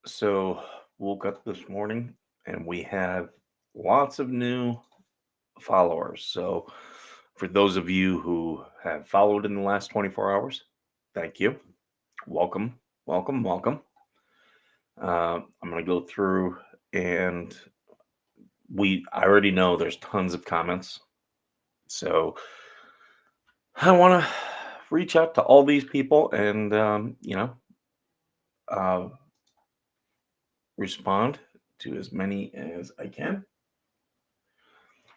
So, woke up this morning and we have lots of new followers. So, for those of you who have followed in the last 24 hours, thank you. Welcome, welcome, welcome. I'm going to go through and I already know there's tons of comments. So, I want to reach out to all these people and, uh, respond to as many as I can.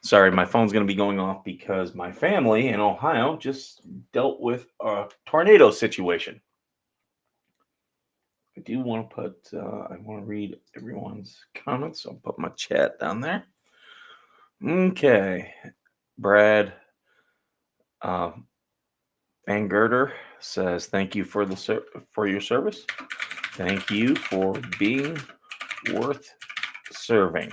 Sorry, my phone's going to be going off because my family in Ohio just dealt with a tornado situation. I do want to I want to read everyone's comments, so I'll put my chat down there. Okay. Brad uh, Van Gerder says, thank you for for your service. Thank you for being worth serving.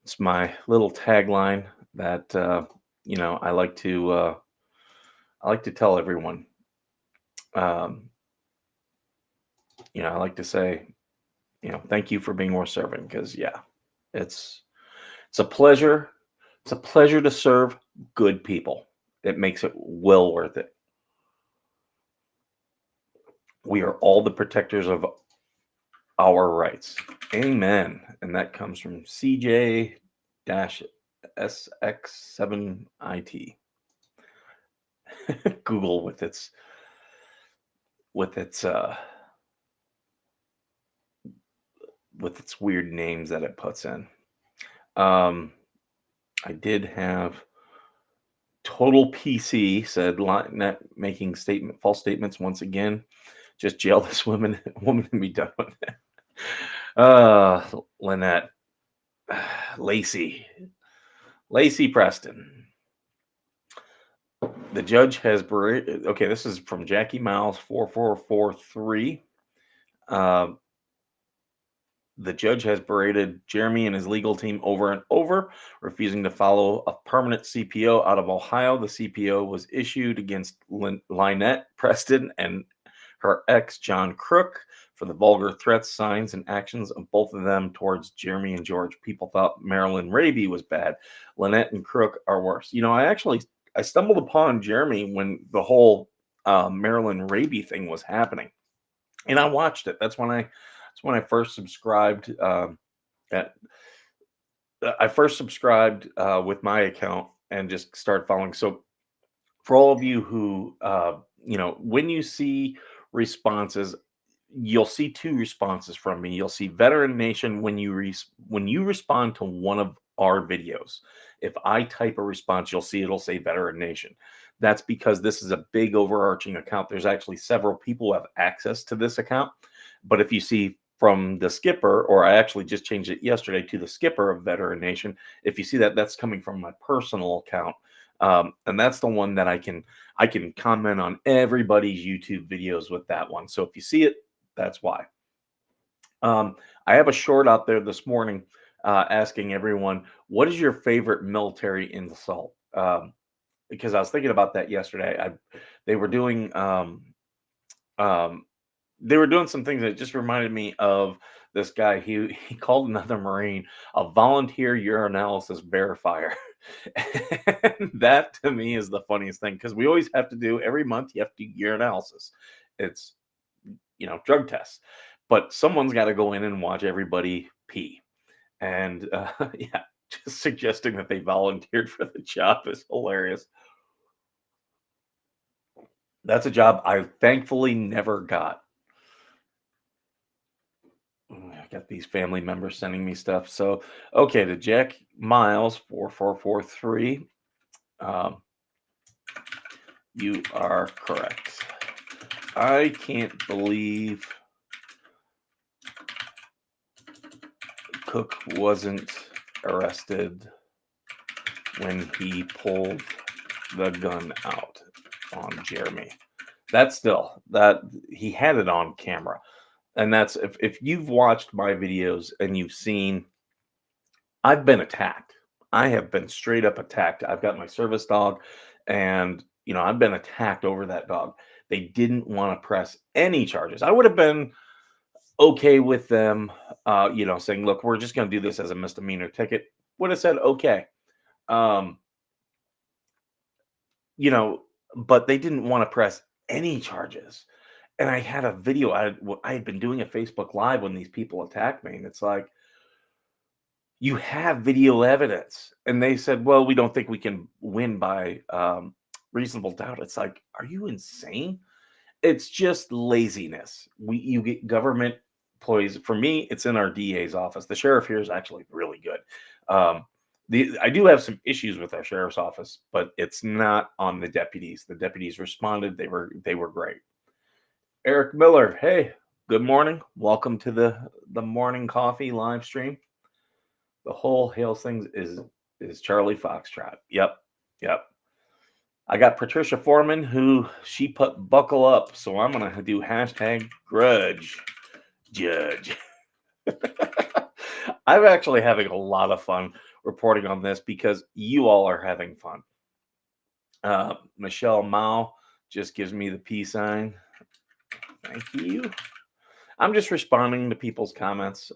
It's my little tagline that, I like to tell everyone. Um, I like to say, thank you for being worth serving because yeah, it's it's a pleasure. It's a pleasure to serve good people. It makes it well worth it. We are all the protectors of our rights. Amen. And that comes from CJ SX7IT. Google with its uh with its weird names that it puts in. Um I did have Total PC said net making false statements once again. Just jail this woman and be done with it. Uh Lynette. Lacey. Lacey Preston. The judge has berated. Okay, this is from Jackie Miles 4443. Uh, the judge has berated Jeremy and his legal team over and over, refusing to follow a permanent CPO out of Ohio. The CPO was issued against Lynette Preston and her ex, John Crook, for the vulgar threats, signs, and actions of both of them towards Jeremy and George. People thought Marilyn Raby was bad. Lynette and Crook are worse. I stumbled upon Jeremy when the whole Marilyn Raby thing was happening, and I watched it. That's when I first subscribed. At I first subscribed with my account and just started following. So for all of you who when you see responses, you'll see two responses from me. You'll see Veteran Nation when when you respond to one of our videos. If I type a response, you'll see it'll say Veteran Nation. That's because this is a big overarching account. There's actually several people who have access to this account. But if you see from the skipper, or I actually just changed it yesterday to the skipper of Veteran Nation, if you see that, that's coming from my personal account. And that's the one that I can comment on everybody's YouTube videos with that one. So if you see it, that's why. I have a short out there this morning asking everyone, what is your favorite military insult? Because I was thinking about that yesterday. They were doing um, they were doing some things that just reminded me of this guy. He called another Marine a volunteer urinalysis verifier. And that to me is the funniest thing because we always have to do every month. You have to do urinalysis. It's drug tests, but someone's got to go in and watch everybody pee. And yeah, just suggesting that they volunteered for the job is hilarious. That's a job I thankfully never got. I got these family members sending me stuff. So, okay, to Jack Miles 4443, um, you are correct. I can't believe Cook wasn't arrested when he pulled the gun out on Jeremy. That's still that he had it on camera. And that's if you've watched my videos and you've seen I've been attacked. I have been straight up attacked. I've got my service dog and I've been attacked over that dog. They didn't want to press any charges. I would have been okay with them, saying, "Look, we're just going to do this as a misdemeanor ticket." Would have said, "Okay," um, you know, but they didn't want to press any charges. And I had a video. I had been doing a Facebook Live when these people attacked me, and it's like, you have video evidence, and they said, "Well, we don't think we can win by reasonable doubt." It's like, are you insane? It's just laziness. You get government employees. For me, it's in our DA's office. The sheriff here is actually really good. Um, I do have some issues with our sheriff's office, but it's not on the deputies. The deputies responded. They were great. Eric Miller, hey, good morning. Welcome to the morning coffee live stream. The whole Hales thing is Charlie Foxtrot. Yep, yep. I got Patricia Foreman, who she put buckle up, so I'm gonna do hashtag grudge judge. I'm actually having a lot of fun reporting on this because you all are having fun. Michelle Mao just gives me the peace sign. Thank you. I'm just responding to people's comments.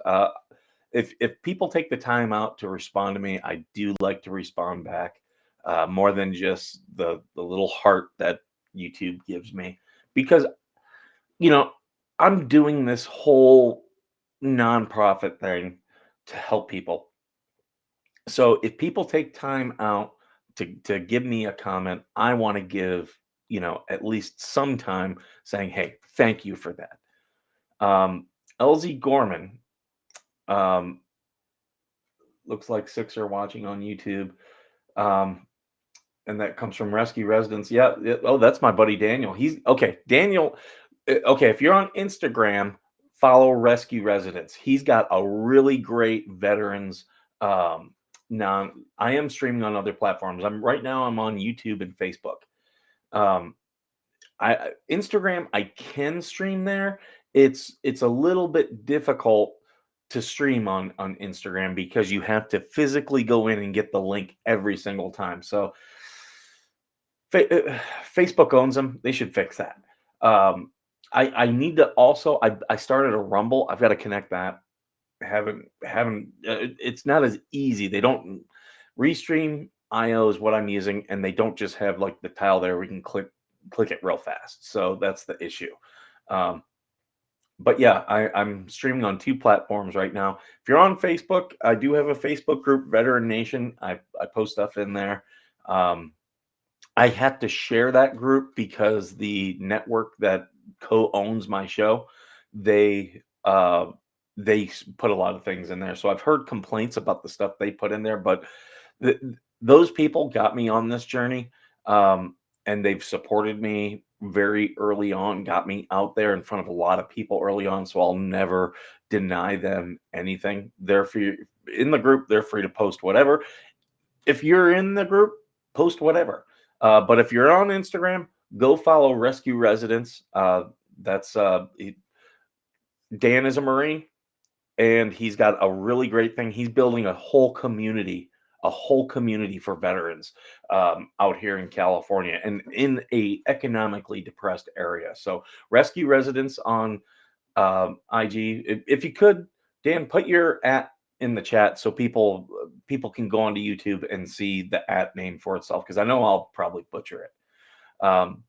If people take the time out to respond to me, I do like to respond back, more than just the little heart that YouTube gives me, because you know I'm doing this whole nonprofit thing to help people. So if people take time out to give me a comment, I want to give at least some time saying, "Hey, thank you for that." LZ Gorman, um, looks like six are watching on YouTube. Um, and that comes from Rescue Residents. Yeah, oh, that's my buddy Daniel. He's okay. Daniel, okay, if you're on Instagram, follow Rescue Residents. He's got a really great veterans. Now I am streaming on other platforms. I'm on YouTube and Facebook. Um, Instagram, I can stream there. It's a little bit difficult to stream on Instagram because you have to physically go in and get the link every single time. So Facebook owns them. They should fix that. I need to also. I started a Rumble. I've got to connect that. Haven't. It's not as easy. They don't restream IO is what I'm using, and they don't just have like the tile there. We can click it real fast. So that's the issue. Um, but yeah, I'm streaming on two platforms right now. If you're on Facebook, I do have a Facebook group, Veteran Nation. I post stuff in there. Um, I have to share that group because the network that co-owns my show, they put a lot of things in there. So I've heard complaints about the stuff they put in there, but those people got me on this journey, and they've supported me very early on, got me out there in front of a lot of people early on. So I'll never deny them anything. They're free in the group. They're free to post whatever. If you're in the group, post whatever. But if you're on Instagram, go follow Rescue Residents. That's Dan is a Marine, and he's got a really great thing. He's building a whole community for veterans, out here in California and in a economically depressed area. So Rescue Residents on IG. If you could, Dan, put your at in the chat so people can go onto YouTube and see the at name for itself, because I know I'll probably butcher it.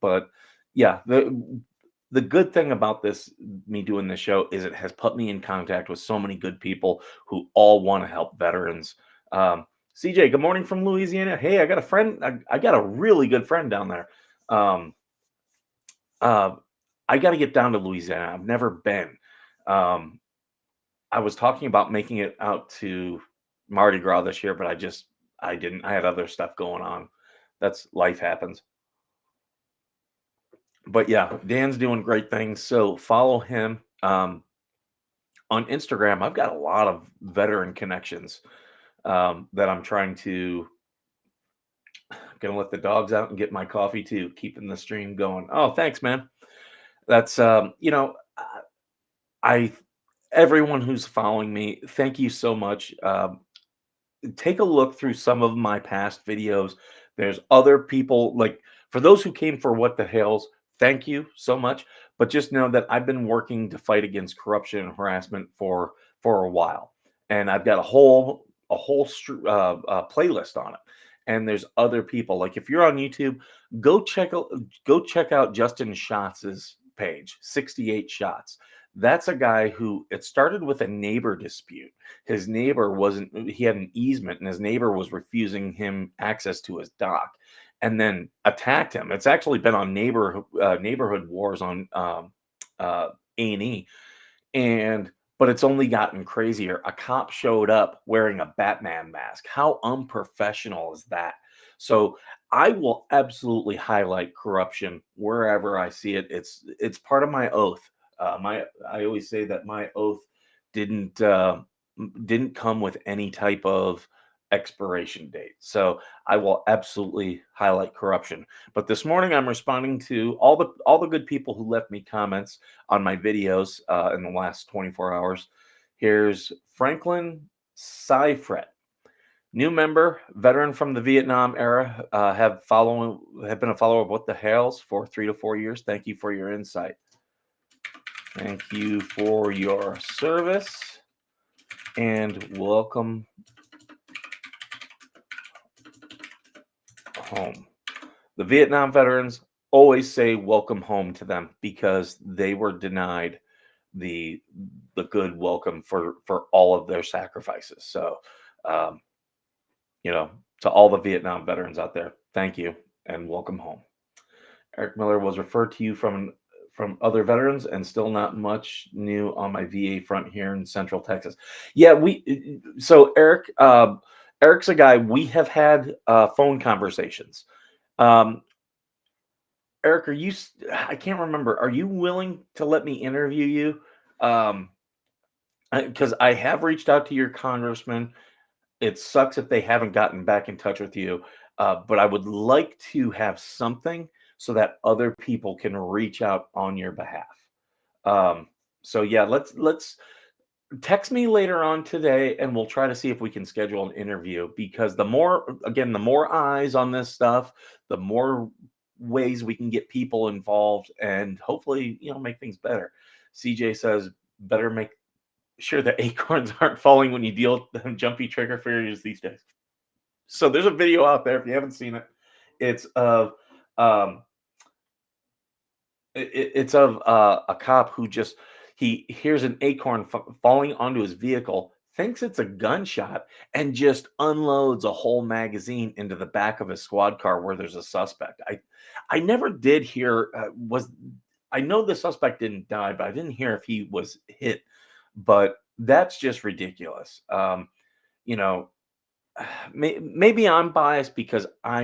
But yeah, the good thing about me doing this show is it has put me in contact with so many good people who all want to help veterans. CJ, good morning from Louisiana. Hey, I got a friend. I got a really good friend down there. Um, uh, I got to get down to Louisiana. I've never been. Um, I was talking about making it out to Mardi Gras this year, but I didn't. I had other stuff going on. That's life happens. But yeah, Dan's doing great things. So follow him. On Instagram, I've got a lot of veteran connections, that I'm trying to. Gonna let the dogs out and get my coffee too, keeping the stream going. Oh, thanks, man. That's I everyone who's following me, thank you so much. Take a look through some of my past videos. There's other people, like, for those who came for What the Hales, thank you so much. But just know that I've been working to fight against corruption and harassment for a while, and I've got a whole playlist on it. And there's other people. Like if you're on YouTube, go check out Justin Schatz's page, 68 Shots. That's a guy who it started with a neighbor dispute. His neighbor wasn't he had an easement and his neighbor was refusing him access to his dock and then attacked him. It's actually been on neighborhood wars on A&E, and but it's only gotten crazier. A cop showed up wearing a Batman mask. How unprofessional is that? So I will absolutely highlight corruption wherever I see it. It's part of my oath. My I always say that my oath didn't didn't come with any type of expiration date. So I will absolutely highlight corruption. But this morning I'm responding to all the good people who left me comments on my videos in the last 24 hours. Here's Franklin Seifert, new member, veteran from the Vietnam era, have been a follower of What the Hales for 3 to 4 years. Thank you for your insight. Thank you for your service and welcome home. The Vietnam veterans always say welcome home to them because they were denied the the good welcome for all of their sacrifices. So, um, you know, to all the Vietnam veterans out there, thank you and welcome home. Eric Miller was referred to you from other veterans, and still not much new on my VA front here in Central Texas. Yeah, so Eric's a guy we have had phone conversations. Um, Eric, I can't remember. Are you willing to let me interview you? Um, because I have reached out to your congressman. It sucks if they haven't gotten back in touch with you, but I would like to have something so that other people can reach out on your behalf. Um, so yeah, let's text me later on today, and we'll try to see if we can schedule an interview. Because the more eyes on this stuff, the more ways we can get people involved, and hopefully, make things better. CJ says, better make sure the acorns aren't falling when you deal with them jumpy trigger fingers these days. So there's a video out there if you haven't seen it. It's of um it's of a cop who just he hears an acorn falling onto his vehicle, thinks it's a gunshot, and just unloads a whole magazine into the back of his squad car where there's a suspect. I never did hear was I know the suspect didn't die, but I didn't hear if he was hit. But that's just ridiculous. You know, maybe I'm biased because I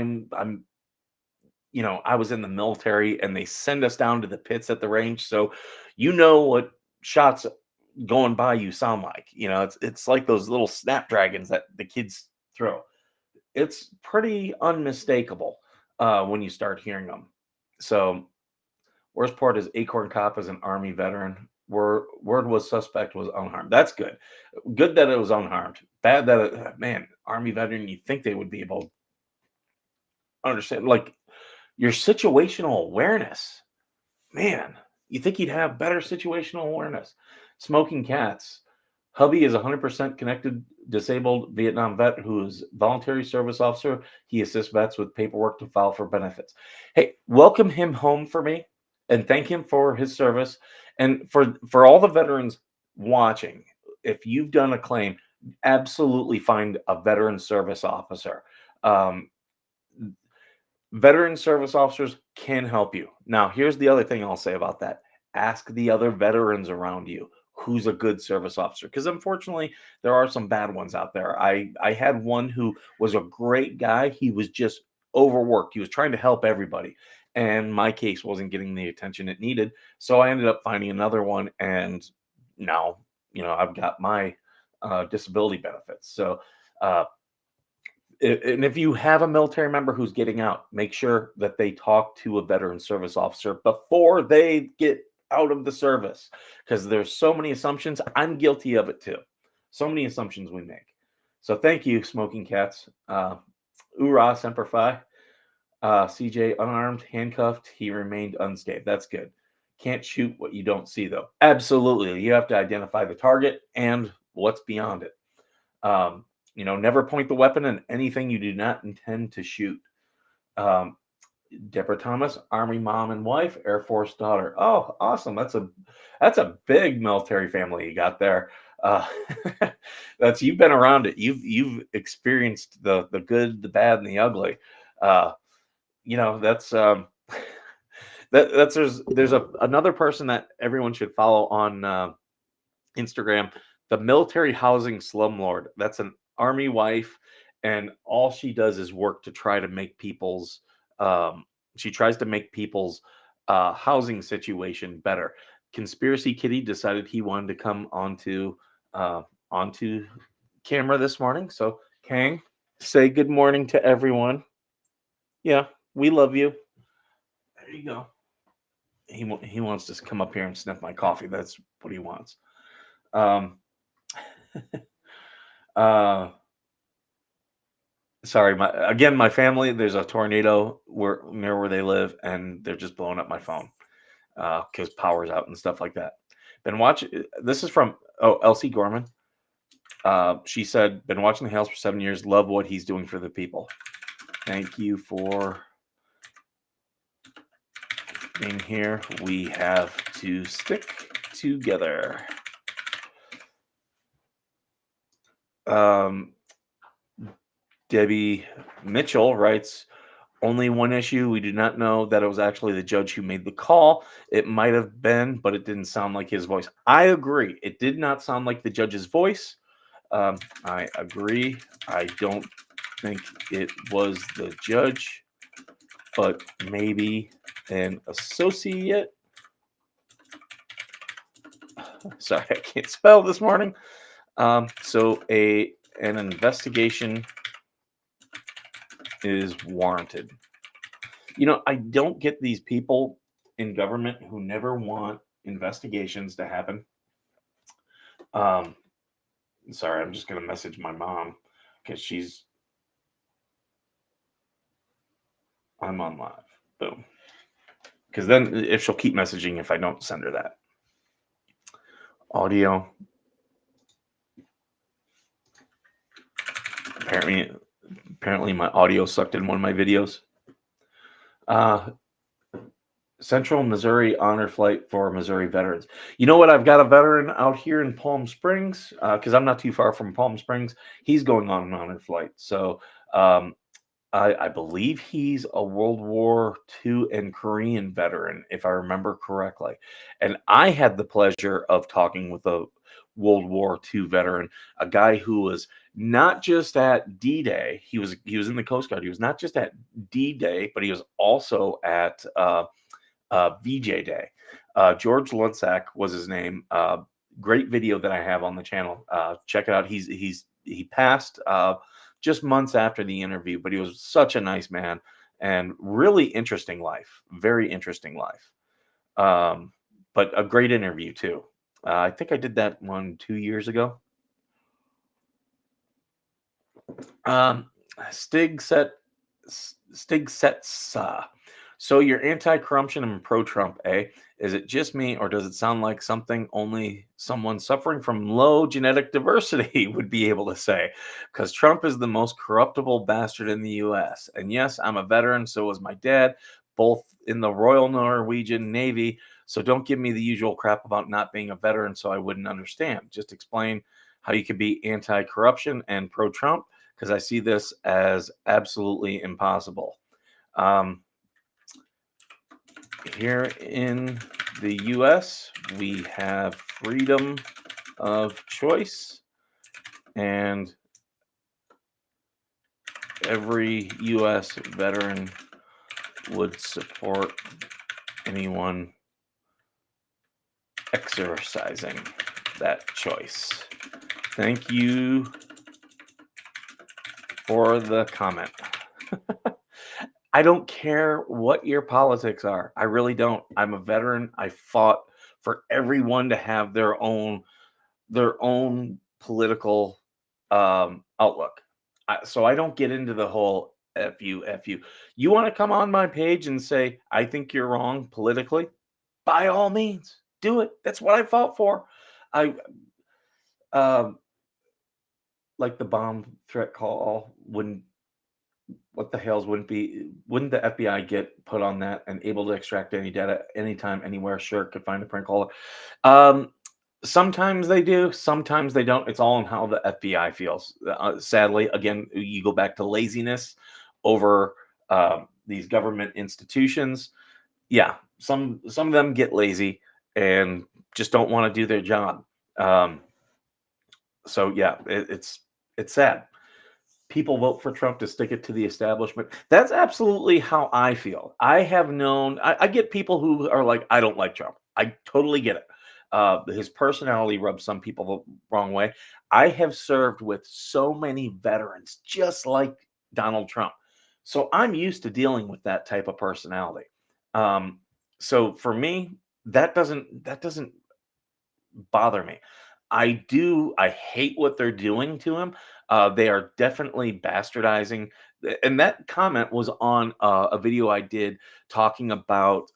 was in the military and they send us down to the pits at the range. So you know what shots going by you sound like. It's like those little snapdragons that the kids throw. It's pretty unmistakable when you start hearing them. So worst part is Acorn Cop is an Army veteran. Word was suspect was unharmed. That's good. Good that it was unharmed. Bad that man, Army veteran. You think they would be able to understand like your situational awareness. Man, you think you'd have better situational awareness. Smoking cats. Hubby is 100% connected, disabled Vietnam vet who is voluntary service officer. He assists vets with paperwork to file for benefits. Hey, welcome him home for me and thank him for his service. And for all the veterans watching, if you've done a claim, absolutely find a veteran service officer. Um, Veteran service officers can help you. Now, here's the other thing I'll say about that. Ask the other veterans around you who's a good service officer because unfortunately there are some bad ones out there. I had one who was a great guy. He was just overworked. He was trying to help everybody and my case wasn't getting the attention it needed. So I ended up finding another one and now, I've got my disability benefits. So uh, and if you have a military member who's getting out, make sure that they talk to a veteran service officer before they get out of the service because there's so many assumptions. I'm guilty of it too. So many assumptions we make. So thank you, Smoking Cats. Ura Semper Fi. CJ, unarmed, handcuffed, he remained unscathed. That's good. Can't shoot what you don't see, though. Absolutely. You have to identify the target and what's beyond it. Never point the weapon at anything you do not intend to shoot. Um, Deborah Thomas, Army mom and wife, Air Force daughter. Oh, awesome! That's a big military family you got there. Uh, that's you've been around it. You've experienced the good, the bad, and the ugly. Uh, that's that's there's another person that everyone should follow on Instagram, the military housing slumlord. That's an army wife, and all she does is work to try to make people's. She tries to make people's housing situation better. Conspiracy Kitty decided he wanted to come onto camera this morning. So Kang, say good morning to everyone. Yeah, we love you. There you go. He wants to come up here and sniff my coffee. That's what he wants. Um, uh, Sorry, my family. There's a tornado near where they live, and they're just blowing up my phone because power's out and stuff like that. Been watching. This is from Elsie Gorman. She said, "Been watching The House for 7 years. Love what he's doing for the people. Thank you for being here. We have to stick together." Debbie Mitchell writes, only one issue. We do not know that it was actually the judge who made the call. It might have been, but it didn't sound like his voice. I agree. It did not sound like the judge's voice. I agree. I don't think it was the judge, but maybe an associate. Sorry, I can't spell this morning. So an investigation is warranted. I don't get these people in government who never want investigations to happen. Sorry, I'm just going to message my mom because I'm on live. Boom. Because then if she'll keep messaging if I don't send her that. Audio. Apparently my audio sucked in one of my videos. Central Missouri honor flight for Missouri veterans. You know what? I've got a veteran out here in Palm Springs because I'm not too far from Palm Springs. He's going on an honor flight. So I believe he's a World War II and Korean veteran, if I remember correctly. And I had the pleasure of talking with a World War II veteran, a guy who was not just at D-Day. He was in the Coast Guard. He was not just at D-Day, but he was also at VJ Day. George Lunsack was his name. Great video that I have on the channel. Check it out. He passed just months after the interview, but he was such a nice man and really interesting life. Very interesting life. But a great interview too. I think I did that one 2 years ago. Stig Sets. So you're anti-corruption and pro-Trump, eh? Is it just me, or does it sound like something only someone suffering from low genetic diversity would be able to say? Because Trump is the most corruptible bastard in the U.S. And yes, I'm a veteran, so was my dad, both in the Royal Norwegian Navy. So don't give me the usual crap about not being a veteran so I wouldn't understand. Just explain how you could be anti-corruption and pro-Trump, because I see this as absolutely impossible. Here in the U.S., we have freedom of choice, and every U.S. veteran would support anyone exercising that choice. Thank you for the comment. I don't care what your politics are. I really don't. I'm a veteran. I fought for everyone to have their own political outlook. So I don't get into the whole F you, F you. You want to come on my page and say, I think you're wrong politically? By all means, do it. That's what I fought for. I, um, like the bomb threat call, what the hells wouldn't the FBI get put on that and able to extract any data anytime, anywhere? Sure, could find a prank caller. Um, Sometimes they do, sometimes they don't. It's all in how the FBI feels. Sadly, again, you go back to laziness over these government institutions. Yeah, some of them get lazy and just don't want to do their job. Um, so yeah, it's sad. People vote for Trump to stick it to the establishment. That's absolutely how I feel. I have known, I get people who are like, I don't like Trump. I totally get it. His personality rubs some people the wrong way. I have served with so many veterans just like Donald Trump. So I'm used to dealing with that type of personality. Um, so for me, that doesn't bother me. I hate what they're doing to him. They are definitely bastardizing. And that comment was on a video I did talking about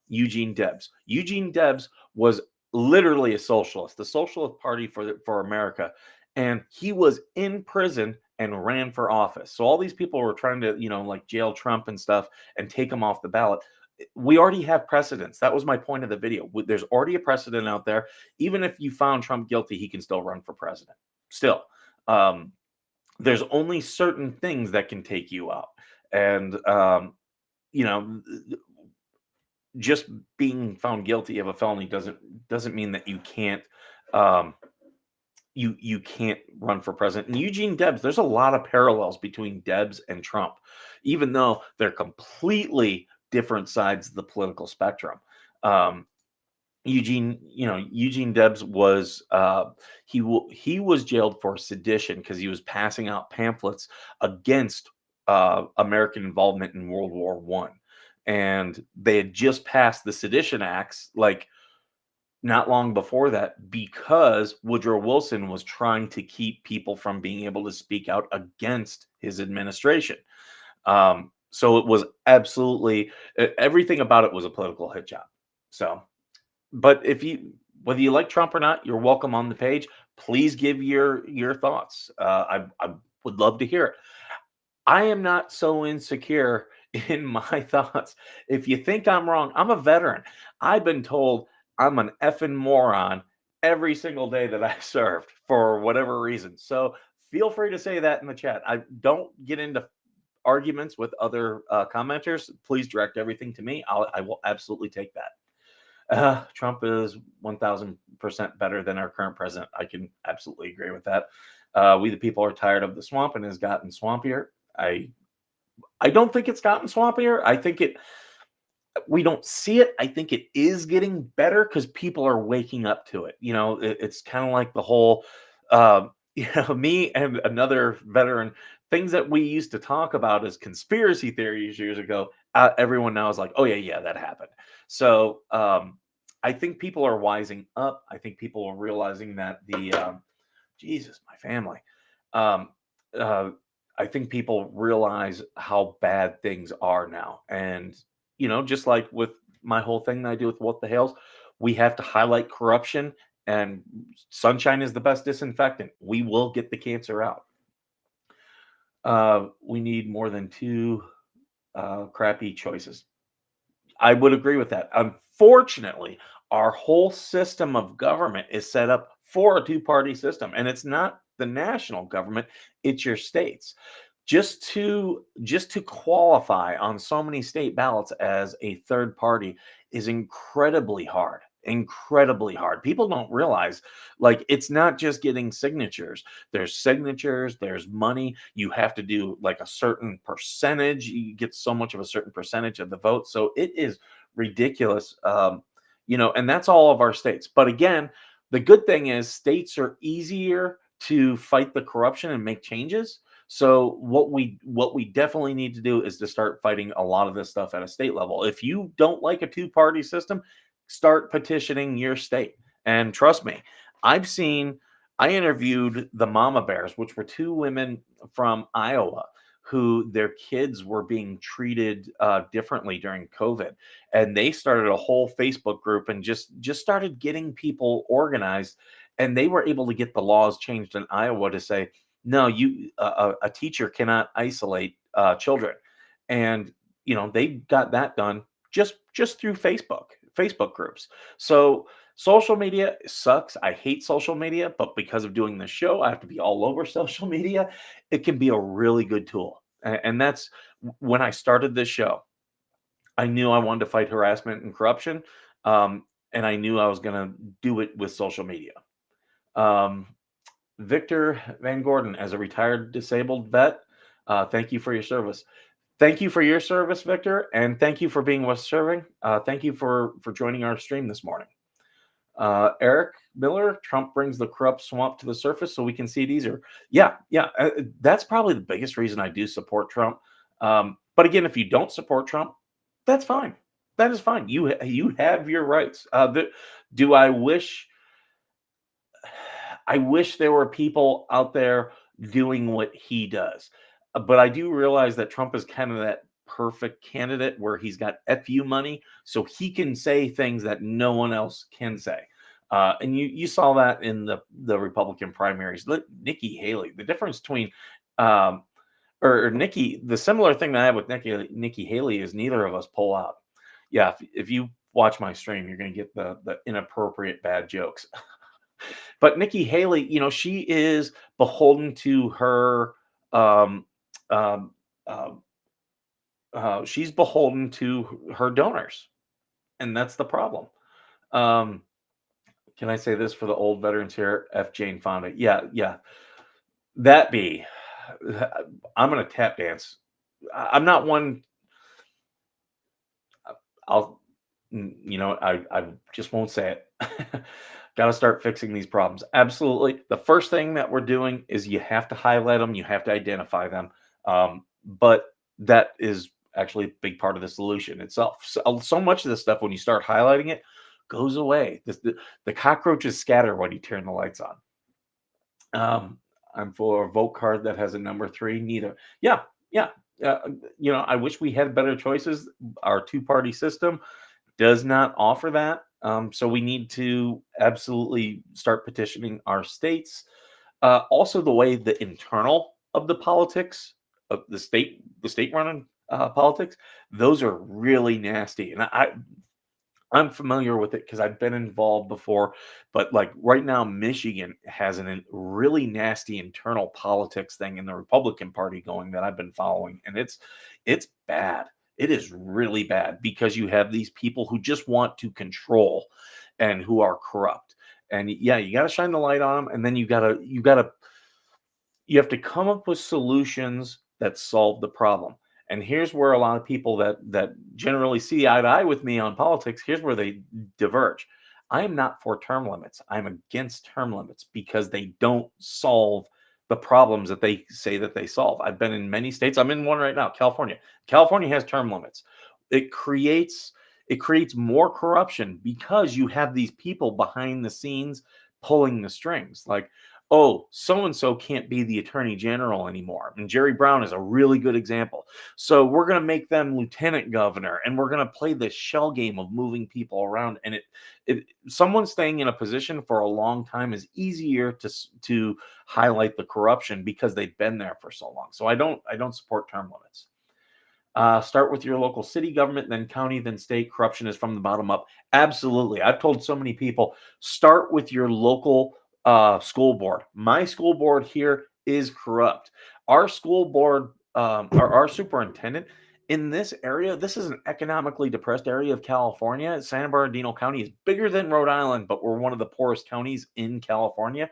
Eugene Debs. Eugene Debs was literally a socialist, the Socialist Party for America, and he was in prison and ran for office. So all these people were trying to, like jail Trump and stuff and take him off the ballot. We already have precedents. That was my point of the video. There's already a precedent out there. Even if you found Trump guilty, he can still run for president. Still, um, there's only certain things that can take you out, and you know, just being found guilty of a felony doesn't mean that you can't. Um, you can't run for president. And Eugene Debs, there's a lot of parallels between Debs and Trump, even though they're completely different sides of the political spectrum. Um, Eugene Debs was he was jailed for sedition because he was passing out pamphlets against American involvement in World War I, and they had just passed the Sedition Acts like not long before that because Woodrow Wilson was trying to keep people from being able to speak out against his administration. So it was absolutely everything about it was a political hit job. So, but if you whether you like Trump or not, you're welcome on the page. Please give your thoughts. I would love to hear it. I am not so insecure in my thoughts. If you think I'm wrong, I'm a veteran. I've been told I'm an effing moron every single day that I served for whatever reason. So feel free to say that in the chat. I don't get into arguments with other commenters. Please direct everything to me. I will absolutely take that. Trump is 1000% better than our current president. I can absolutely agree with that. We the people are tired of the swamp and has gotten swampier. I don't think it's gotten swampier. I think we don't see it. I think it is getting better because people are waking up to it. It's kind of like the whole, me and another veteran, things that we used to talk about as conspiracy theories years ago. Everyone now is like, oh yeah, that happened. So I think people are wising up. I think people are realizing that Jesus, my family. Um, uh, I think people realize how bad things are now. And, just like with my whole thing that I do with What the Hells, we have to highlight corruption, and sunshine is the best disinfectant. We will get the cancer out. We need more than two crappy choices. I would agree with that. Unfortunately, our whole system of government is set up for a two-party system, and it's not the national government, it's your states. Just to qualify on so many state ballots as a third party is incredibly hard. Incredibly hard. People don't realize, like, it's not just getting signatures. There's signatures, there's money. You have to do like a certain percentage. You get so much of a certain percentage of the vote. So it is ridiculous. And that's all of our states. But again, the good thing is states are easier to fight the corruption and make changes. So what we definitely need to do is to start fighting a lot of this stuff at a state level. If you don't like a two-party system, start petitioning your state. And trust me, I interviewed the mama bears, which were two women from Iowa who their kids were being treated differently during COVID, and they started a whole Facebook group and just started getting people organized, and they were able to get the laws changed in Iowa to say, no, a teacher cannot isolate children, and they got that done just through Facebook groups. So social media sucks. I hate social media, but because of doing this show, I have to be all over social media. It can be a really good tool. And that's when I started this show, I knew I wanted to fight harassment and corruption. And I knew I was going to do it with social media. Um, Victor Van Gordon, as a retired disabled vet, thank you for your service. Thank you for your service, Victor, and thank you for being worth serving. Thank you for joining our stream this morning. Eric Miller, Trump brings the corrupt swamp to the surface so we can see it easier. Yeah, that's probably the biggest reason I do support Trump. But again, if you don't support Trump, that's fine. That is fine. You have your rights. Do I wish? I wish there were people out there doing what he does. But I do realize that Trump is kind of that perfect candidate where he's got FU money, so he can say things that no one else can say. And you saw that in the Republican primaries. Nikki Haley, the difference between or Nikki, the similar thing that I have with Nikki Haley is neither of us pull out. Yeah, if you watch my stream, you're going to get the inappropriate bad jokes. But Nikki Haley, she is beholden to her. Um, um, um, she's beholden to her donors, and that's the problem. Um, can I say this for the old veterans here? F. Jane Fonda. Yeah. That be. I'm gonna tap dance. I'm not one. I'll. I just won't say it. Got to start fixing these problems. Absolutely. The first thing that we're doing is you have to highlight them, you have to identify them. But that is actually a big part of the solution itself. So much of this stuff, when you start highlighting it, goes away. The cockroaches scatter when you turn the lights on. I'm for a vote card that has a number 3. Neither. Yeah. I wish we had better choices. Our two-party system does not offer that. So we need to absolutely start petitioning our states. Also, the way the internal of the politics of the state running politics, those are really nasty. And I'm familiar with it because I've been involved before. But like right now, Michigan has a really nasty internal politics thing in the Republican Party going that I've been following, and it's bad. It is really bad because you have these people who just want to control and who are corrupt. And yeah, you got to shine the light on them, and then you have to come up with solutions that solve the problem. And here's where a lot of people that generally see eye to eye with me on politics, here's where they diverge. I am not for term limits. I'm against term limits because they don't solve the problems that they say that they solve. I've been in many states. I'm in one right now, California. California has term limits. It creates more corruption because you have these people behind the scenes pulling the strings. Like, oh, so and so can't be the attorney general anymore. And Jerry Brown is a really good example. So we're going to make them lieutenant governor, and we're going to play this shell game of moving people around. And someone staying in a position for a long time is easier to highlight the corruption because they've been there for so long. So I don't support term limits. Start with your local city government, then county, then state. Corruption is from the bottom up. Absolutely. I've told so many people, start with your local school board. My school board here is corrupt. Our school board, our superintendent in this area, this is an economically depressed area of California. San Bernardino County is bigger than Rhode Island, but we're one of the poorest counties in California.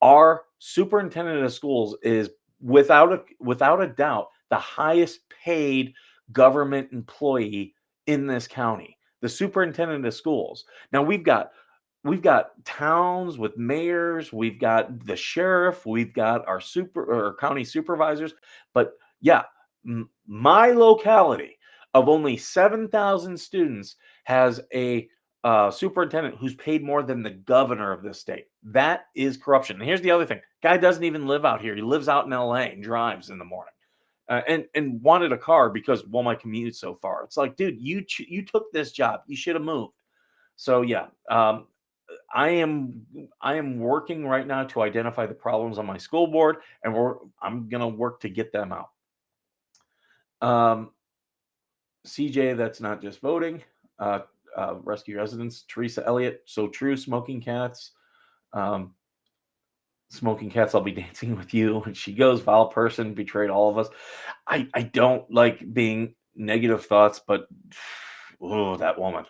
Our superintendent of schools is without a doubt the highest paid government employee in this county. The superintendent of schools. Now we've got towns with mayors, we've got the sheriff, we've got our county supervisors, but yeah, my locality of only 7,000 students has a superintendent who's paid more than the governor of this state. That is corruption. And here's the other thing: guy doesn't even live out here; he lives out in LA and drives in the morning. and wanted a car because, well, my commute's so far. It's like, dude, you took this job, you should have moved. So yeah, I am I am working right now to identify the problems on my school board, and I'm gonna work to get them out. Um, CJ, that's not just voting. Uh, Rescue residents, Teresa Elliott, so true. Um, smoking cats. I'll be dancing with you. And she goes, vile person, betrayed all of us. I don't like being negative thoughts, but oh, that woman,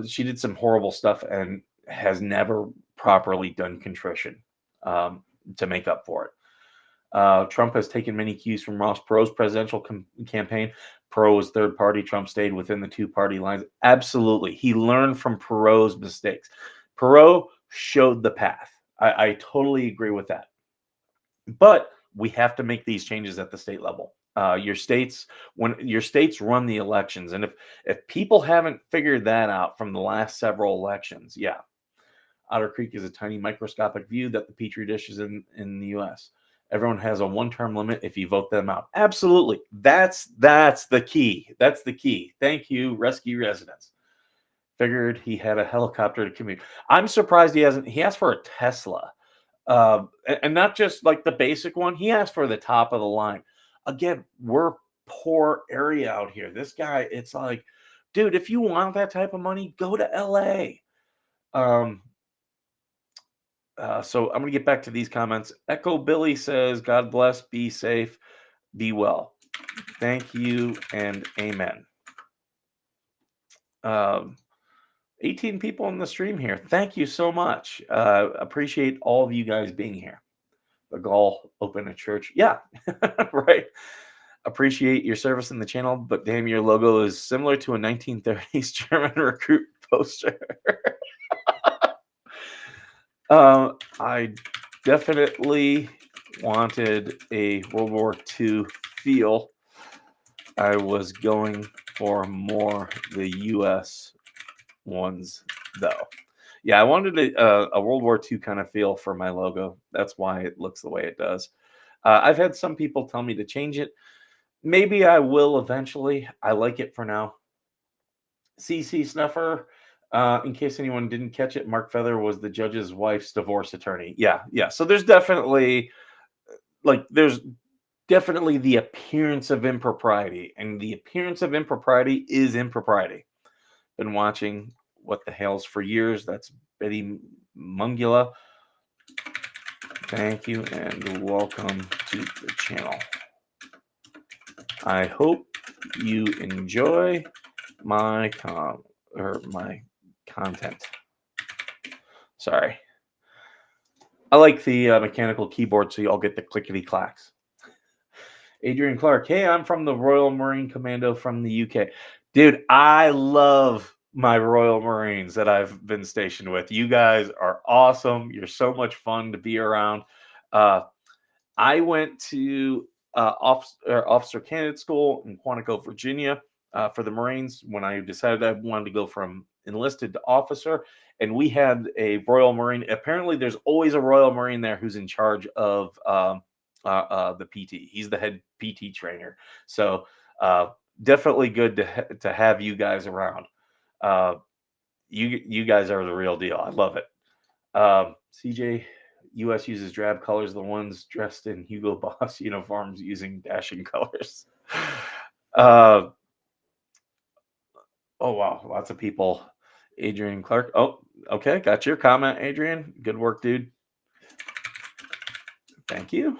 she did some horrible stuff and has never properly done contrition um, to make up for it. Trump has taken many cues from Ross Perot's presidential campaign. Perot was third party. Trump stayed within the two party lines. Absolutely. He learned from Perot's mistakes. Perot showed the path. I totally agree with that. But we have to make these changes at the state level. When your states run the elections, and if people haven't figured that out from the last several elections, yeah, Otter Creek is a tiny microscopic view that the petri dish is in the U.S. Everyone has a one-term limit if you vote them out. Absolutely, that's the key. That's the key. Thank you, rescue residents. Figured he had a helicopter to commute. I'm surprised he hasn't. He asked for a Tesla, and not just like the basic one. He asked for the top of the line. Again, we're poor area out here. This guy, it's like, dude, if you want that type of money, go to L.A. So I'm going to get back to these comments. Echo Billy says, God bless, be safe, be well. Thank you and amen. 18 people in the stream here. Thank you so much. Appreciate all of you guys being here. The Gall open a church. Yeah, right. Appreciate your service in the channel, but damn, your logo is similar to a 1930s German recruit poster. I definitely wanted a World War II feel. I was going for more the U.S. ones, though. Yeah, I wanted a World War II kind of feel for my logo. That's why it looks the way it does. I've had some people tell me to change it. Maybe I will eventually. I like it for now. CC Snuffer, in case anyone didn't catch it, Mark Feather was the judge's wife's divorce attorney. Yeah, yeah. So there's definitely the appearance of impropriety, and the appearance of impropriety is impropriety. Been watching What the Hell's for years. That's Betty Mungula. Thank you and welcome to the channel. I hope you enjoy my content. Sorry. I like the mechanical keyboard, so you all get the clickety clacks. Adrian Clark, hey, I'm from the Royal Marine Commando from the UK. Dude, I love my Royal Marines that I've been stationed with. You guys are awesome. You're so much fun to be around. I went to officer candidate school in Quantico, Virginia, for the Marines when I decided I wanted to go from enlisted to officer. And we had a Royal Marine. Apparently, there's always a Royal Marine there who's in charge of the PT. He's the head PT trainer. So definitely good to have you guys around. You guys are the real deal. I love it. CJ, U.S. uses drab colors. The ones dressed in Hugo Boss uniforms using dashing colors. Oh wow, lots of people. Adrian Clark. Oh, okay, got your comment, Adrian. Good work, dude. Thank you.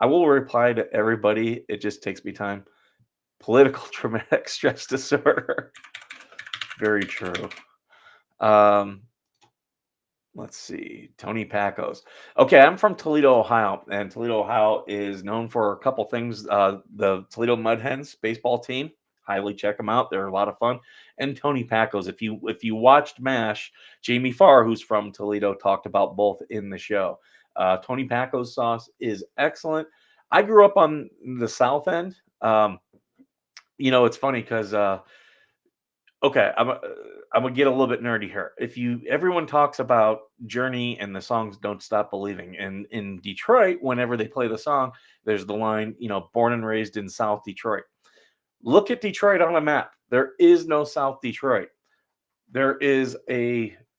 I will reply to everybody. It just takes me time. Political traumatic stress disorder. Very true. Let's see. Tony Pacos. Okay, I'm from Toledo, Ohio, and Toledo, Ohio is known for a couple things. The Toledo Mud Hens baseball team. Highly check them out. They're a lot of fun. And Tony Pacos. If you watched MASH, Jamie Farr, who's from Toledo, talked about both in the show. Tony Pacos sauce is excellent. I grew up on the South End. It's funny because okay, I'm gonna get a little bit nerdy here. Everyone talks about Journey and the songs "Don't Stop Believing," and in Detroit, whenever they play the song, there's the line, "Born and raised in South Detroit." Look at Detroit on a map. There is no South Detroit. There is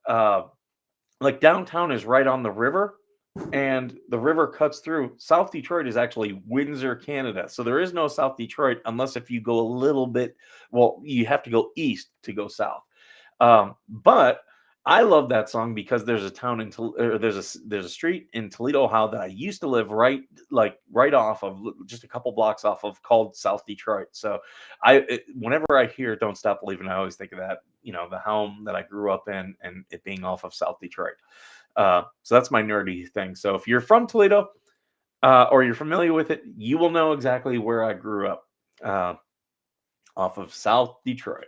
like downtown is right on the river, and the river cuts through. South Detroit is actually Windsor, Canada. So there is no South Detroit unless if you go a little bit, well, you have to go east to go south. But I love that song because there's a town or there's a street in Toledo, Ohio that I used to live right off of, just a couple blocks off of, called South Detroit. So whenever I hear "Don't Stop Believing," I always think of that, the home that I grew up in and it being off of South Detroit. So that's my nerdy thing. So if you're from Toledo or you're familiar with it, you will know exactly where I grew up, off of South Detroit.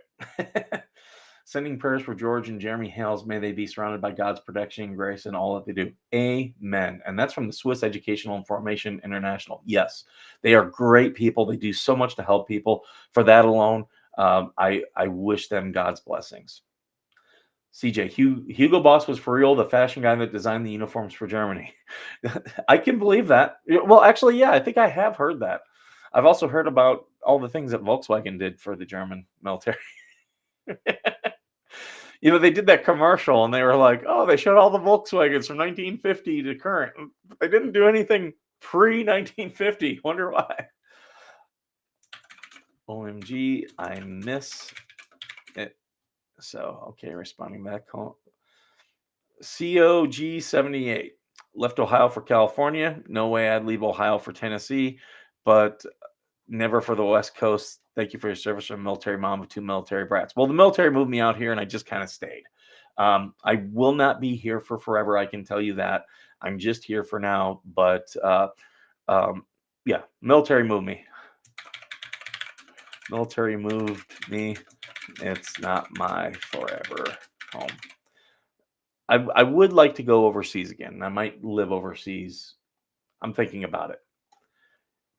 Sending prayers for George and Jeremy Hales. May they be surrounded by God's protection and grace in all that they do. Amen. And that's from the Swiss Educational Information International. Yes, they are great people. They do so much to help people. For that alone, I wish them God's blessings. CJ, Hugo Boss was for real the fashion guy that designed the uniforms for Germany. I can believe that. Well, actually, yeah, I think I have heard that. I've also heard about all the things that Volkswagen did for the German military. They did that commercial and they were like, oh, they showed all the Volkswagens from 1950 to current. But they didn't do anything pre-1950. Wonder why. OMG, I miss it. So, okay, responding back home. COG78. Left Ohio for California. No way I'd leave Ohio for Tennessee, but never for the West Coast. Thank you for your service. I'm a military mom of 2 military brats. Well, the military moved me out here and I just kind of stayed. I will not be here for forever. I can tell you that. I'm just here for now. But yeah, military moved me. Military moved me. It's not my forever home. I would like to go overseas again. I might live overseas. I'm thinking about it.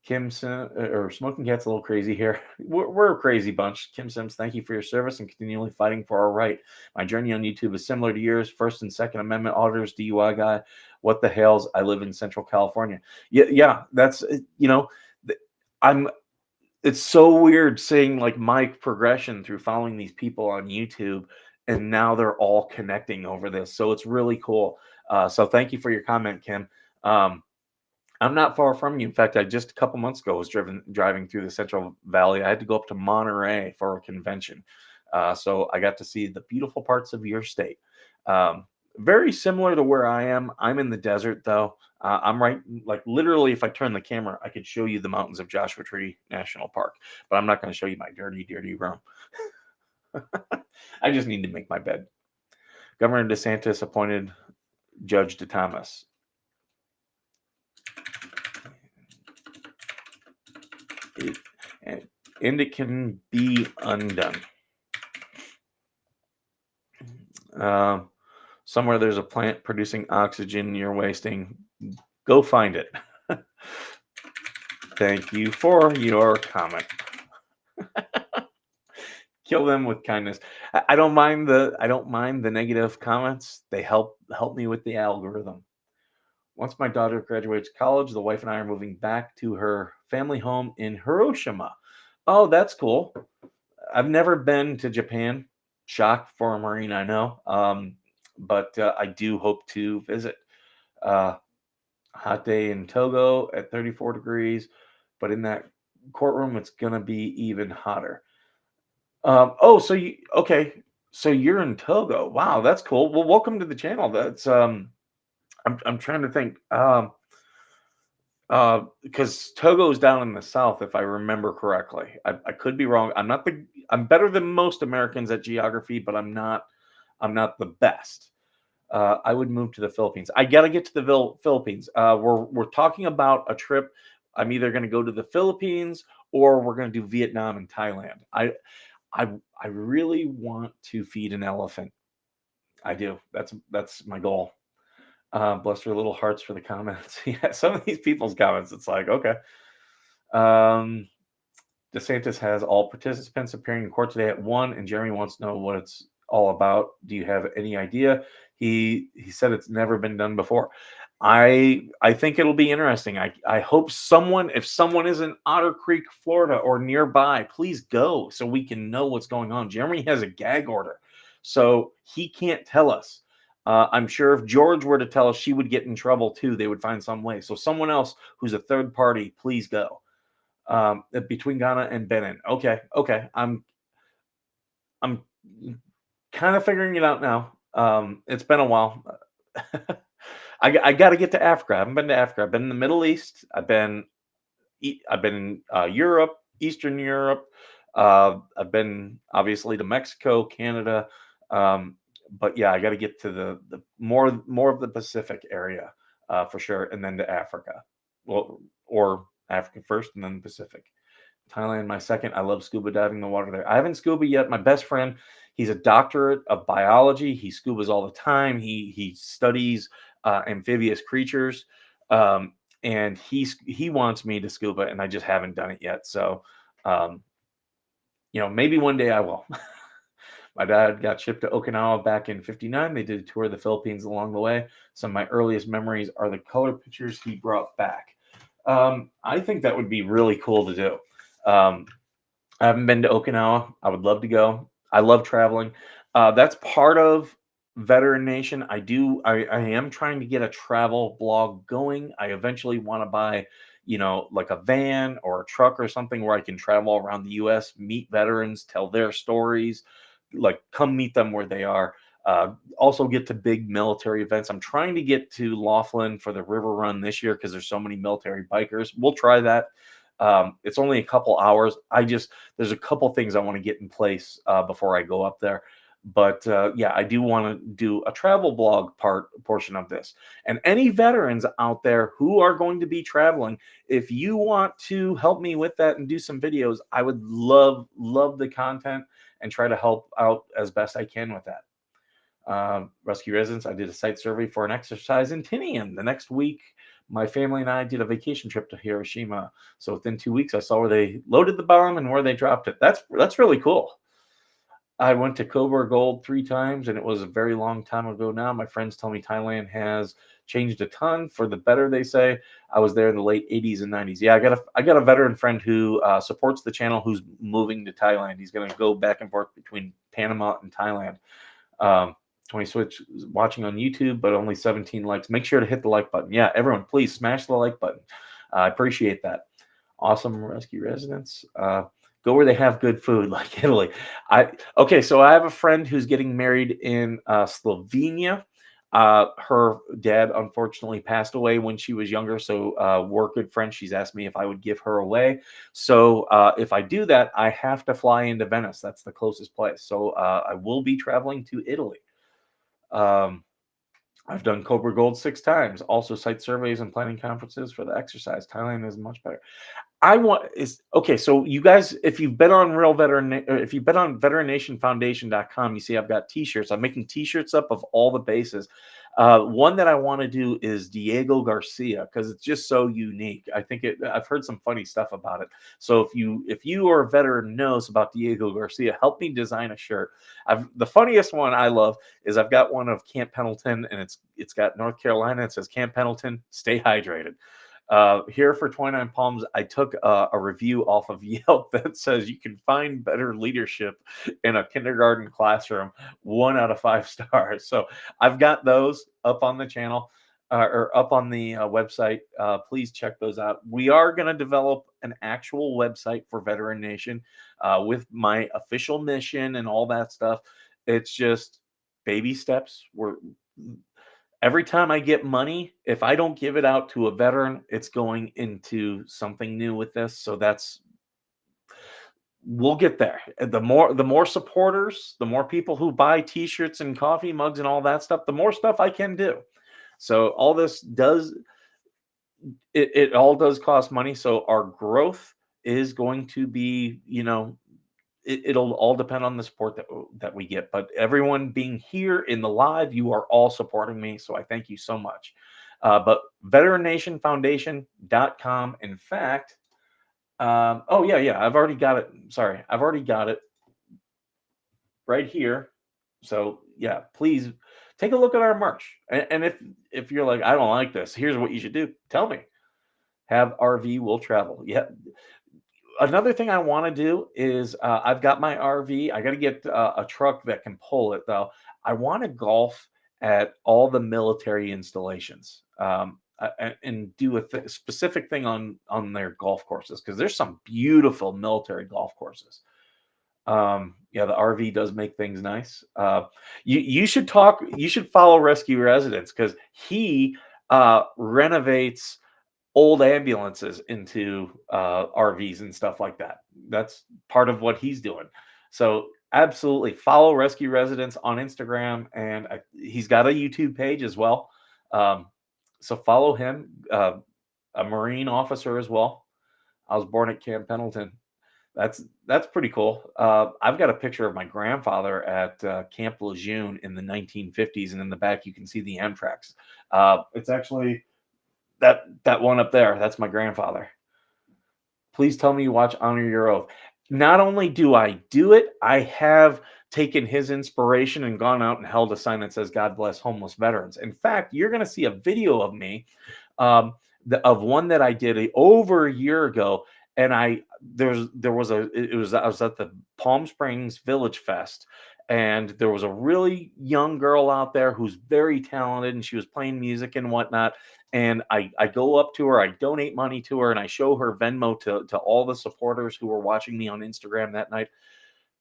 Kim or Smoking Cat's a little crazy here. We're a crazy bunch. Kim Sims, thank you for your service and continually fighting for our right. My journey on YouTube is similar to yours. First and Second Amendment auditors, DUI guy. What the hell's? I live in Central California. Yeah. That's I'm. It's so weird seeing like my progression through following these people on YouTube, and now they're all connecting over this. So it's really cool. So thank you for your comment, Kim. I'm not far from you. In fact, I just a couple months ago was driving through the Central Valley. I had to go up to Monterey for a convention. So I got to see the beautiful parts of your state. Very similar to where I am. I'm in the desert, though. I'm right, like literally, if I turn the camera, I could show you the mountains of Joshua Tree National Park, but I'm not going to show you my dirty, dirty room. I just need to make my bed. Governor DeSantis appointed Judge DeThomas. And it can be undone. Somewhere there's a plant producing oxygen you're wasting. Go find it. Thank you for your comment. Kill them with kindness. I don't mind the negative comments. They help me with the algorithm. Once my daughter graduates college, the wife and I are moving back to her family home in Hiroshima. Oh, that's cool. I've never been to Japan. Shock for a Marine, I know. But I do hope to visit. Hot day in Togo at 34 degrees, but in that courtroom, it's going to be even hotter. So you're in Togo. Wow, that's cool. Well, welcome to the channel. That's I'm trying to think. Because Togo is down in the south, if I remember correctly. I could be wrong. I'm better than most Americans at geography, but I'm not the best. I would move to the Philippines. I got to get to the Philippines. We're talking about a trip. I'm either going to go to the Philippines or we're going to do Vietnam and Thailand. I really want to feed an elephant. I do. That's my goal. Bless your little hearts for the comments. Yeah, some of these people's comments, it's like, okay. DeSantis has all participants appearing in court today at 1, and Jeremy wants to know what it's all about? Do you have any idea? He said it's never been done before. I think it'll be interesting. I hope someone, if someone is in Otter Creek, Florida, or nearby, please go so we can know what's going on. Jeremy has a gag order, so he can't tell us. I'm sure if George were to tell us, she would get in trouble too. They would find some way. So someone else who's a third party, please go. Between Ghana and Benin. Okay, okay. I'm kind of figuring it out now. It's been a while. I got to get to Africa. I haven't been to Africa. I've been in the Middle East. I've been in Europe, Eastern Europe. I've been obviously to Mexico, Canada. Um, but yeah, I got to get to the more of the Pacific area for sure, and then to Africa. Well, or Africa first, and then the Pacific. Thailand, my second. I love scuba diving in the water there. I haven't scuba yet. My best friend, he's a doctorate of biology. He scubas all the time. He studies amphibious creatures, and he wants me to scuba, and I just haven't done it yet. So, um, maybe one day I will. My dad got shipped to Okinawa back in '59. They did a tour of the Philippines along the way. Some of my earliest memories are the color pictures he brought back. I think that would be really cool to do. Um, I haven't been to Okinawa. I would love to go. I love traveling. That's part of Veteran Nation. I am trying to get a travel blog going. I eventually want to buy, like a van or a truck or something where I can travel around the US, meet veterans, tell their stories, like come meet them where they are. Also get to big military events. I'm trying to get to Laughlin for the River Run this year because there's so many military bikers. We'll try that. It's only a couple hours. There's a couple things I want to get in place before I go up there. But yeah, I do want to do a travel blog portion of this. And any veterans out there who are going to be traveling, if you want to help me with that and do some videos, I would love the content and try to help out as best I can with that. Rescue residents, I did a site survey for an exercise in Tinian. The next week, my family and I did a vacation trip to Hiroshima. So within 2 weeks, I saw where they loaded the bomb and where they dropped it. That's really cool. I went to Cobra Gold 3 times, and it was a very long time ago now. My friends tell me Thailand has changed a ton for the better, they say. I was there in the late 80s and 90s. Yeah, I got a veteran friend who supports the channel who's moving to Thailand. He's going to go back and forth between Panama and Thailand. 20 Switch watching on YouTube, but only 17 likes. Make sure to hit the like button. Yeah, everyone, please smash the like button. I appreciate that. Awesome rescue residents. Go where they have good food, like Italy. Okay, so I have a friend who's getting married in Slovenia. Her dad unfortunately passed away when she was younger, so we're good friends. She's asked me if I would give her away. So if I do that, I have to fly into Venice. That's the closest place. So I will be traveling to Italy. I've done Cobra Gold 6 times. Also, site surveys and planning conferences for the exercise. Thailand is much better. Okay. So you guys, if you've been on if you've been on veterannationfoundation.com, you see I've got T-shirts. I'm making T-shirts up of all the bases. One that I want to do is Diego Garcia because it's just so unique. I've heard some funny stuff about it. So if you or a veteran knows about Diego Garcia, help me design a shirt. The funniest one I love is I've got one of Camp Pendleton, and it's got North Carolina. It says Camp Pendleton, stay hydrated. Here for 29 Palms, I took a review off of Yelp that says you can find better leadership in a kindergarten classroom, 1 out of 5 stars. So I've got those up on the channel or up on the website. Please check those out. We are going to develop an actual website for Veteran Nation with my official mission and all that stuff. It's just baby steps. Every time I get money, if I don't give it out to a veteran, it's going into something new with this. So we'll get there. The more supporters, the more people who buy T-shirts and coffee mugs and all that stuff, the more stuff I can do. So all this it all does cost money. So our growth is going to be, it'll all depend on the support that we get. But everyone being here in the live, you are all supporting me. So I thank you so much. But veterannationfoundation.com. In fact, yeah, I've already got it. Sorry, I've already got it right here. So yeah, please take a look at our merch. And if you're like, I don't like this, here's what you should do. Tell me. Have RV will travel. Yeah. Another thing I want to do is I've got my RV. I got to get a truck that can pull it though. I want to golf at all the military installations. And do a specific thing on their golf courses because there's some beautiful military golf courses. Yeah, the RV does make things nice. You should talk. You should follow Rescue Residence because he renovates old ambulances into RVs and stuff like that. That's part of what he's doing. So absolutely follow Rescue Residence on Instagram, and he's got a YouTube page as well. Um, so follow him. A Marine officer as well. I was born at Camp Pendleton. That's pretty cool. I've got a picture of my grandfather at Camp Lejeune in the 1950s, and in the back you can see the Amtrak. It's actually that one up there. That's my grandfather. Please tell me you watch Honor Your Oath. Not only do I do it, I have taken his inspiration and gone out and held a sign that says "God bless homeless veterans." In fact, you're going to see a video of me um, of one that I did over a year ago, and there was a it was I was at the Palm Springs Village Fest, and there was a really young girl out there who's very talented, and she was playing music and whatnot. And I go up to her, I donate money to her, and I show her Venmo to all the supporters who were watching me on Instagram that night.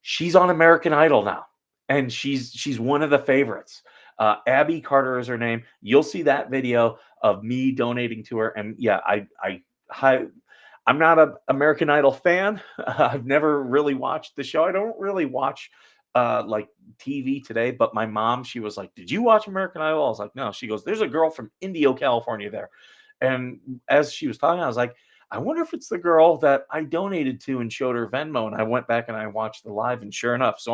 She's on American Idol now, and she's one of the favorites. Abby Carter is her name. You'll see that video of me donating to her, and yeah, I'm not a American Idol fan. I've never really watched the show. I don't really watch like TV today, but my mom, she was like, "Did you watch American Idol?" I was like, "No." She goes, "There's a girl from Indio, California there." And as she was talking, I was like, I wonder if it's the girl that I donated to and showed her Venmo. And I went back and I watched the live, and sure enough. So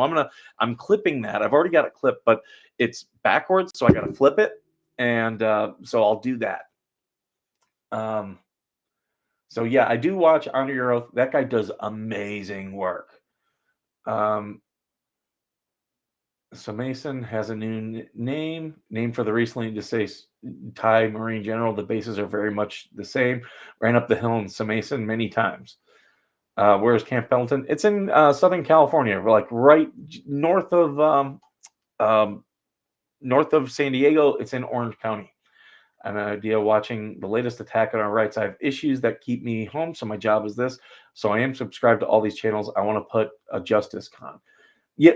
I'm clipping that. I've already got it clipped, but it's backwards, so I got to flip it, and so I'll do that. Um, so yeah, I do watch Honor Your Oath. That guy does amazing work. Um, so Mason has a new name for the recently deceased Thai Marine General. The bases are very much the same. Ran up the hill in Mason many times. Where's Camp Pendleton? It's in Southern California, like right north of um, north of San Diego. It's in Orange County. An idea watching the latest attack on our rights. I have issues that keep me home, so my job is this. So I am subscribed to all these channels. I want to put a justice con. Yeah.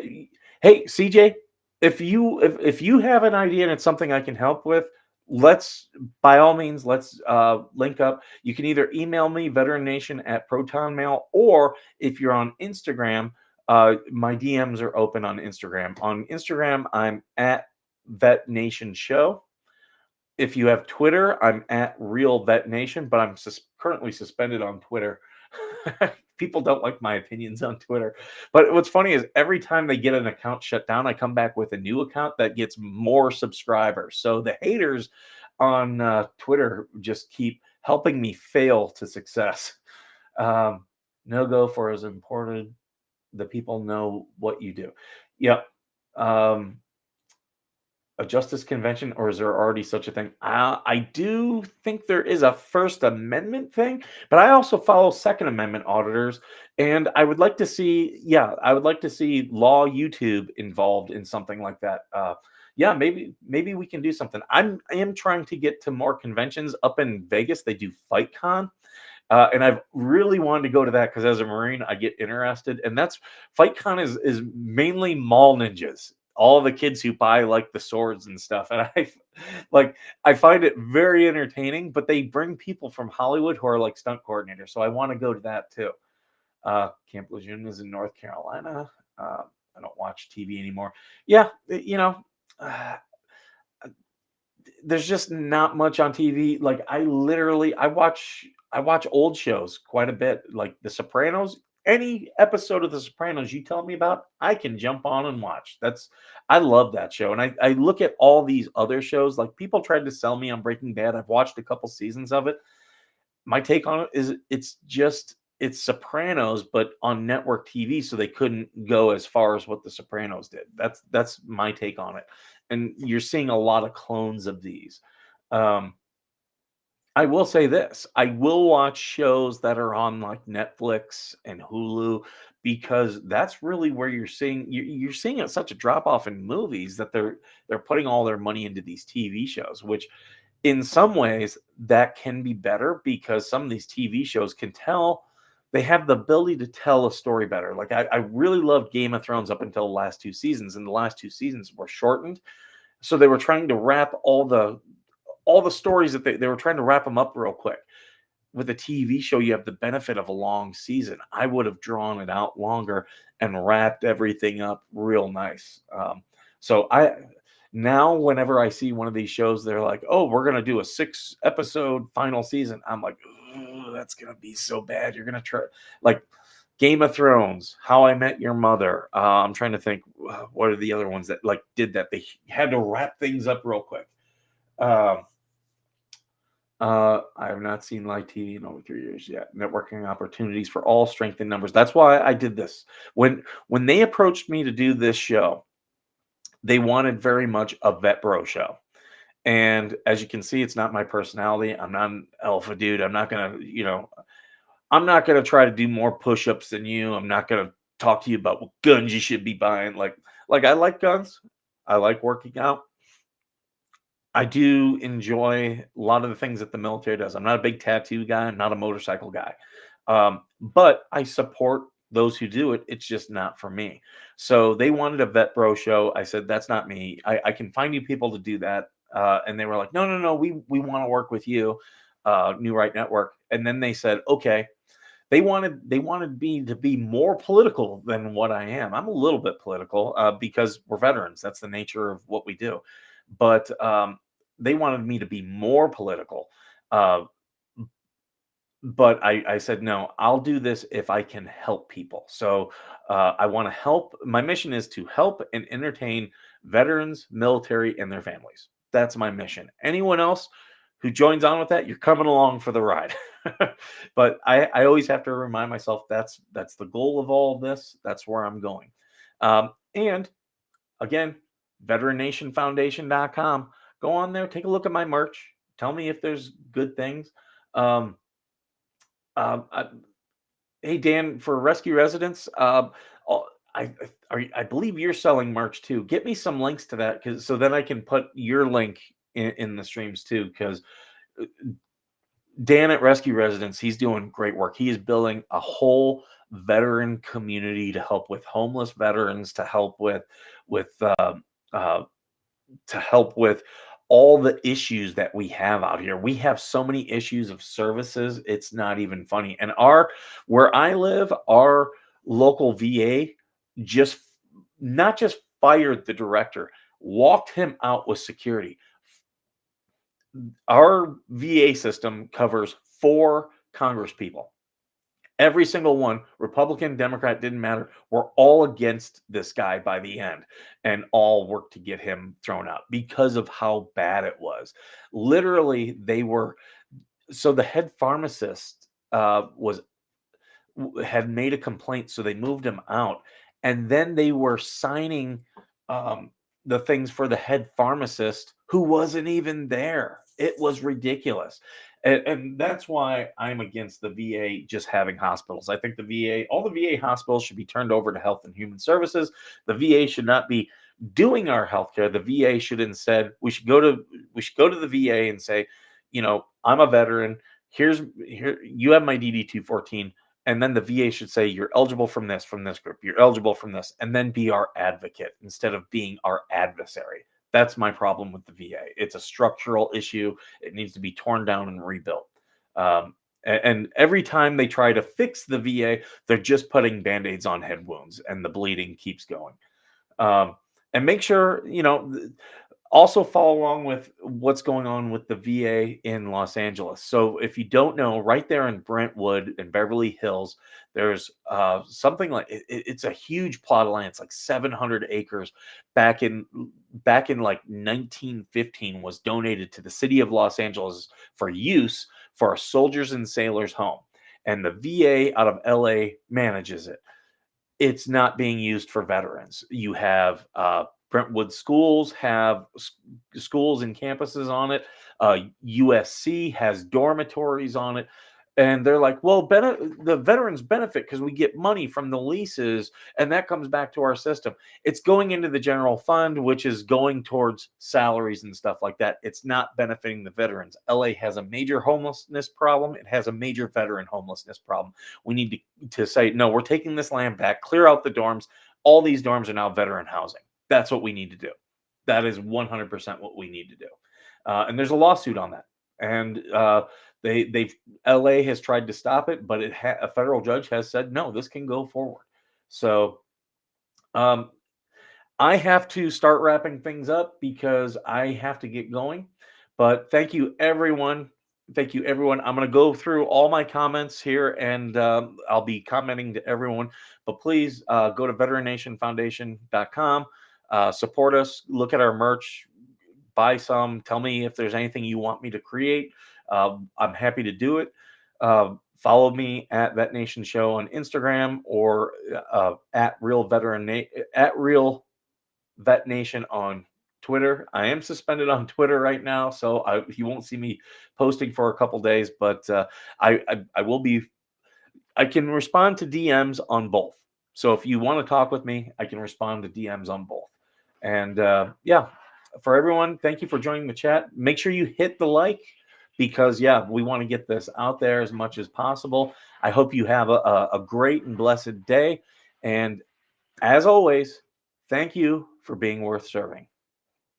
Hey, CJ, if you have an idea and it's something I can help with, let's by all means let's link up. You can either email me veterannation at protonmail, or if you're on Instagram, my DMs are open on Instagram. On Instagram, I'm at Vet Nation Show. If you have Twitter, I'm at Real Vet Nation, but I'm currently suspended on Twitter. People don't like my opinions on Twitter. But what's funny is every time they get an account shut down, I come back with a new account that gets more subscribers. So the haters on Twitter just keep helping me fail to success. Um, no go for as important. The people know what you do. Yep. A justice convention, or is there already such a thing? I do think there is a First Amendment thing, but I also follow Second Amendment auditors, and I would like to see, yeah, I would like to see Law YouTube involved in something like that. Yeah, maybe we can do something. I am trying to get to more conventions up in Vegas. They do FightCon. And I've really wanted to go to that because as a Marine, I get interested. And that's FightCon is mainly mall ninjas, all the kids who buy like the swords and stuff. And like I find it very entertaining, but they bring people from Hollywood who are like stunt coordinators. So I want to go to that too. Camp Lejeune is in North Carolina. I don't watch TV anymore. Yeah, uh, there's just not much on TV. Like I watch old shows quite a bit, like The Sopranos. Any episode of The Sopranos you tell me about, I can jump on and watch. I love that show. And I look at all these other shows, like people tried to sell me on Breaking Bad. I've watched a couple seasons of it. My take on it is it's just it's Sopranos, but on network TV, so they couldn't go as far as what the Sopranos did. That's my take on it. And you're seeing a lot of clones of these. Um, I will say this, I will watch shows that are on, like, Netflix and Hulu because that's really where you're seeing it such a drop off in movies that they're putting all their money into these TV shows, which in some ways that can be better because some of these TV shows they have the ability to tell a story better. Like, I really loved Game of Thrones up until the last 2 seasons, and the last 2 seasons were shortened, so they were trying to wrap all the stories that they were trying to wrap them up real quick. With a TV show, you have the benefit of a long season. I would have drawn it out longer and wrapped everything up real nice. So I now whenever I see one of these shows, they're like, "Oh, we're gonna do a 6 episode final season." I'm like, "Ooh, that's gonna be so bad. You're gonna try like Game of Thrones, How I Met Your Mother." I'm trying to think what are the other ones that like did that. They had to wrap things up real quick. Um, I have not seen live TV in over 3 years yet. Networking opportunities for all, strength in numbers. That's why I did this. When they approached me to do this show, they wanted very much a vet bro show. And as you can see, it's not my personality. I'm not an alpha dude. I'm not gonna try to do more push-ups than you. I'm not gonna talk to you about what guns you should be buying. Like I like guns. I like working out. I do enjoy a lot of the things that the military does. I'm not a big tattoo guy. I'm not a motorcycle guy. But I support those who do it. It's just not for me. So they wanted a vet bro show. I said, that's not me. I can find you people to do that. And they were like, no, no, no, we want to work with you, New Right Network. And then they said, okay. They wanted me to be more political than what I am. I'm a little bit political because we're veterans. That's the nature of what we do. But they wanted me to be more political. Uh, but I said, no, I'll do this if I can help people. So I want to help. My mission is to help and entertain veterans, military, and their families. That's my mission. Anyone else who joins on with that, you're coming along for the ride. But I always have to remind myself that's the goal of all of this. That's where I'm going. And again, veterannationfoundation.com. Go on there, take a look at my merch. Tell me if there's good things. Um, I, hey Dan, for rescue residents, oh, I believe you're selling merch too. Get me some links to that, because so then I can put your link in the streams too. Because Dan at Rescue Residents, he's doing great work. He is building a whole veteran community to help with homeless veterans, with uh, to help with all the issues that we have out here. We have so many issues of services, it's not even funny. And our where I live, our local VA just not just fired the director, walked him out with security. Our VA system covers 4 congresspeople. Every single one, Republican, Democrat, didn't matter. We're all against this guy by the end and all worked to get him thrown out because of how bad it was. Literally, they were so the head pharmacist was had made a complaint, so they moved him out, and then they were signing um, the things for the head pharmacist who wasn't even there. It was ridiculous, and that's why I'm against the VA just having hospitals. I think all the VA hospitals should be turned over to Health and Human Services. The VA should not be doing our healthcare. The VA should instead we should go to the VA and say, I'm a veteran. Here you have my DD 214, and then the VA should say, you're eligible from this group, you're eligible from this, and then be our advocate instead of being our adversary. That's my problem with the VA. It's a structural issue. It needs to be torn down and rebuilt. And every time they try to fix the VA, they're just putting band-aids on head wounds, and the bleeding keeps going. Um, and make sure, also follow along with what's going on with the VA in Los Angeles. So if you don't know, right there in Brentwood and Beverly Hills, there's something like it's a huge plot of land. It's like 700 acres. Back in like 1915, was donated to the city of Los Angeles for use for a soldiers and sailors home. and the VA out of LA manages it. It's not being used for veterans. You have Brentwood schools have schools and campuses on it. USC has dormitories on it. And they're like, well, the veterans benefit because we get money from the leases, and that comes back to our system. It's going into the general fund, which is going towards salaries and stuff like that. It's not benefiting the veterans. LA has a major homelessness problem. It has a major veteran homelessness problem. We need to say, no, we're taking this land back, clear out the dorms. All these dorms are now veteran housing. That's what we need to do. That is 100% what we need to do. And there's a lawsuit on that. And they've LA has tried to stop it, but a federal judge has said no, this can go forward. So I have to start wrapping things up because I have to get going. But thank you, everyone. Thank you, everyone. I'm going to go through all my comments here, and I'll be commenting to everyone. But please go to veterannationfoundation.com, support us, look at our merch, buy some. Tell me if there's anything you want me to create. I'm happy to do it. Follow me at Vet Nation Show on Instagram, or at Real Vet Nation on Twitter. I am suspended on Twitter right now, so you won't see me posting for a couple days. But I will be. I can respond to DMs on both. So if you want to talk with me, I can respond to DMs on both. And yeah, for everyone, thank you for joining the chat. Make sure you hit the like, because we want to get this out there as much as possible. I hope you have a great and blessed day. And as always, thank you for being worth serving.